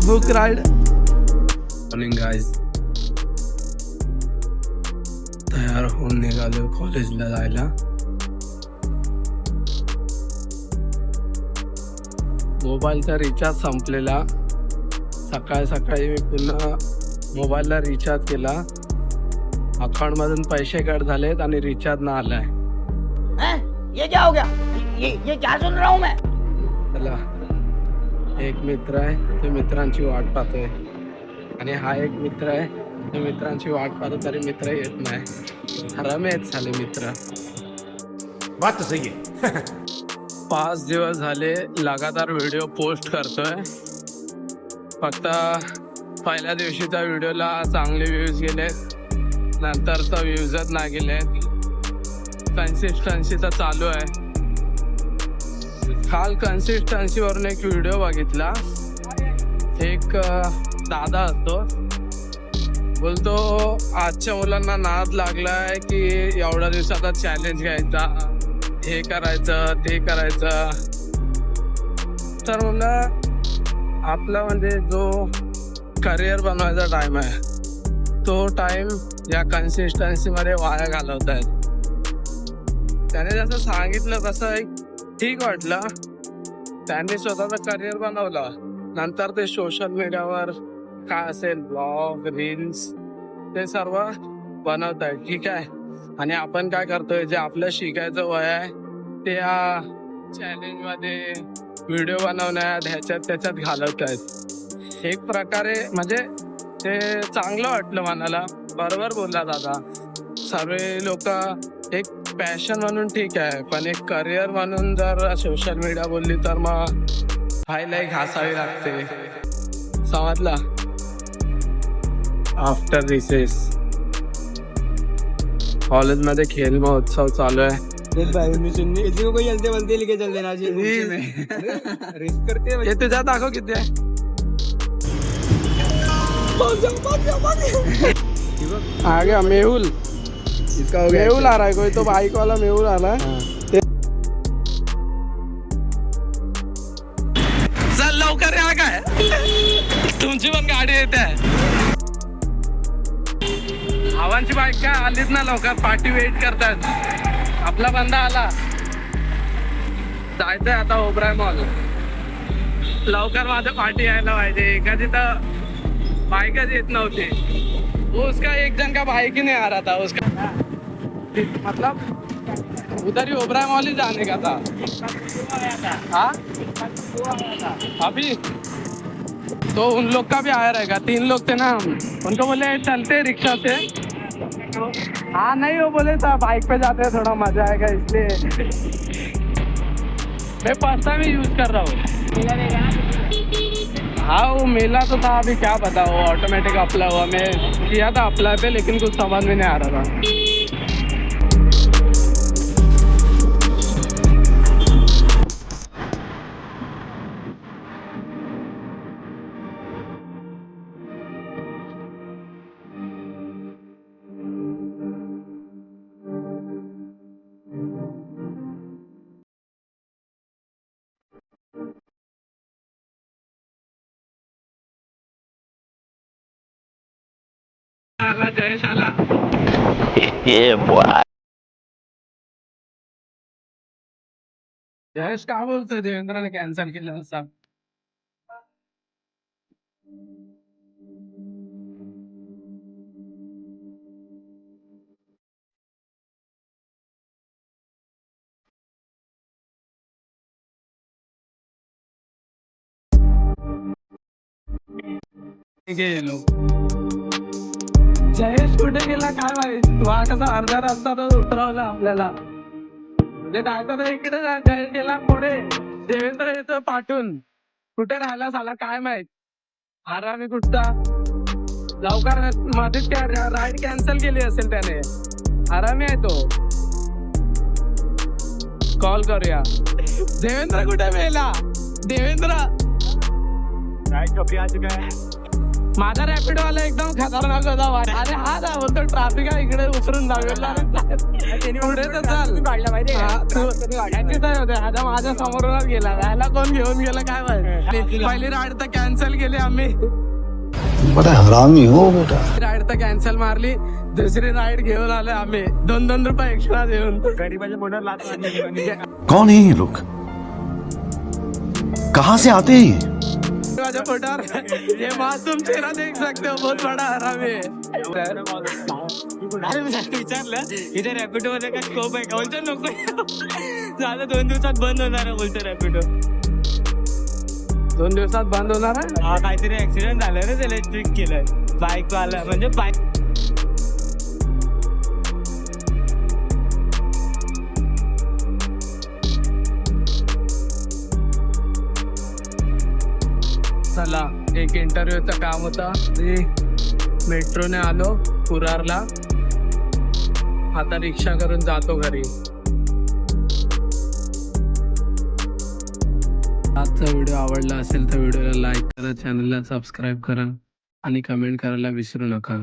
Book ride morning guys, तयार होऊन निघालो कॉलेजला जायला. मोबाईलचा रिचार्ज संपलेला. सकाळी मी पुन्हा मोबाईलला रिचार्ज केला. अकाउंट मधून पैसे कट झालेत आणि रिचार्ज ना आलाय. ये क्या हो गया? ये क्या सुन रहा हूँ मैं? चला, एक मित्र आहे, तो मित्रांची वाट पाहतोय आणि हा एक मित्र आहे, तो मित्रांची वाट पाहतो तरी मित्र येत नाही. हरामेच झाले मित्र. बात तो सही है. 5 दिवस झाले लगातार व्हिडिओ पोस्ट करतोय. फक्त पहिल्या दिवशीच्या व्हिडिओला चांगले व्ह्यूज गेलेत, नंतरचा व्ह्यूजच नाही गेलेत. कन्सिस्टन्सी तर चालू आहे. काल कन्सिस्टन्सीवरून एक व्हिडिओ बघितला. एक दादा असतो, बोलतो आजच्या मुलांना नाद लागलाय की एवढ्या दिवसाचा चॅलेंज घ्यायचा, हे करायचं ते करायचं. तर म्हणलं आपला म्हणजे जो करिअर बनवायचा टाइम आहे तो टाइम या कन्सिस्टन्सीमध्ये वाया घालवत आहेत. त्याने जसं सांगितलं तसं एक ठीक वाटलं. त्यांनी स्वतःचं करिअर बनवलं, नंतर ते सोशल मीडियावर काय असेल ब्लॉग रील्स ते सर्व बनवत आहे. ठीक आहे. आणि आपण काय करतोय, जे आपलं शिकायचं वय आहे ते या चॅलेंज मध्ये व्हिडिओ बनवण्यात ह्याच्यात त्याच्यात घालवत आहेत. एक प्रकारे म्हणजे ते चांगलं वाटलं मनाला. बरोबर बोलला दादा. सर्व लोक एक पॅशन म्हणून ठीक आहे, पण एक करिअर म्हणून जर सोशल मीडिया बोलली तर मग फाईलही घासावी लागते. समजला. आफ्टर रिसेस कॉलेज मध्ये खेल महोत्सव चालू आहे. किसी को कोई चलते बोलते लेके चल देना चाहिए. रिस्क करते हैं. ये तुझा दाखव किती आहे. आ गया मेहुल. इसका हो गया. मेहुल आ रहा है कोई तो बाइक वाला मेहुल आ रहा है. चल लवकर या. काय तुमची पण गाडी येते. भावांची बाईक काय आलीच ना लवकर. पार्टी वेट करतात. आपला बंदा आला. जायचंय आता ओबराय मॉल. लवकर माझं पार्टी यायला पाहिजे. एखादी तर बाईकच येत नव्हती. वो उसका एक जन का बाइक ही नहीं आ रहा था. उसका मतलब उधर ही ओबराय मॉल ही जाने का था. हाँ अभी तो उन लोग का भी आया रहेगा. 3 लोग थे ना हम. उनको बोले चलते रिक्शा से. हाँ नहीं, वो बोले था बाइक पे जाते हैं थोड़ा मजा आएगा इसलिए. मैं फर्स्ट टाइम यूज कर रहा हूँ. हाँ वो मेला तो था. अभी क्या पता, वो ऑटोमेटिक अप्लाई हुआ. मैं किया था अप्लाई पे, लेकिन कुछ समझ में नहीं आ रहा था. जयेश आला. जयेश का बोलतोय देवेंद्रने कॅन्सल केलं असं. गेलो. जयेश कुठे गेला काय माहित. वा कसा अर्धा रस्ता तो उतरवला आपल्याला. म्हणजे काय इकडे जयेश गेला पुढे. देवेंद्र येतो पाठून. कुठे राहिला साला काय माहित. आरामी कुठचा लवकर मध्येच काय राईड कॅन्सल केली असेल त्याने. आरामी आहे तो. कॉल करूया. देवेंद्र कुठे मेला. देवेंद्र राइड कभी आ चुका है. माझा रॅपिड वाला एकदम खतरनाक होता अरे हा ना बोलतो ट्रॅफिक आहे इकडे उतरून जावेला पुढे तर चाल आता माझ्या समोरूनच गेला ह्याला कोण घेऊन गेला काय माहिती पहिली राईड तर कॅन्सल केली आम्ही बड़ा हरामी हो बेटा राईड तर कॅन्सल मारली दुसरी राईड घेऊन आलो आम्ही 2-2 रुपये एक्स्ट्रा देऊन गरीबाच्या पोटात लाथ कौन है ये लोग कहाँ से आते हैं ये माझ्या पोटावर ये मासूम चेहरा देख सकते हो बहुत बड़ा हरामी है अरे मी विचारलं इथे रॅपिडो मध्ये काय स्कोप आहे का बोलतो नको झालं 2 दिवसात बंद होणार आहे बोलतो रॅपिडो 2 दिवसात बंद होणार आहे हा काहीतरी ऍक्सिडेंट झालं रे त्याला स्ट्रिक केलंय बाईक वाला म्हणजे बाईक चला एक इंटरव्ह्यूचं काम होतं मेट्रोने आलो कुरारला आता रिक्षा करून जातो घरी आजचा व्हिडिओ आवडला असेल तर व्हिडिओला लाईक करा चॅनलला सबस्क्राईब करा आणि कमेंट करायला विसरू नका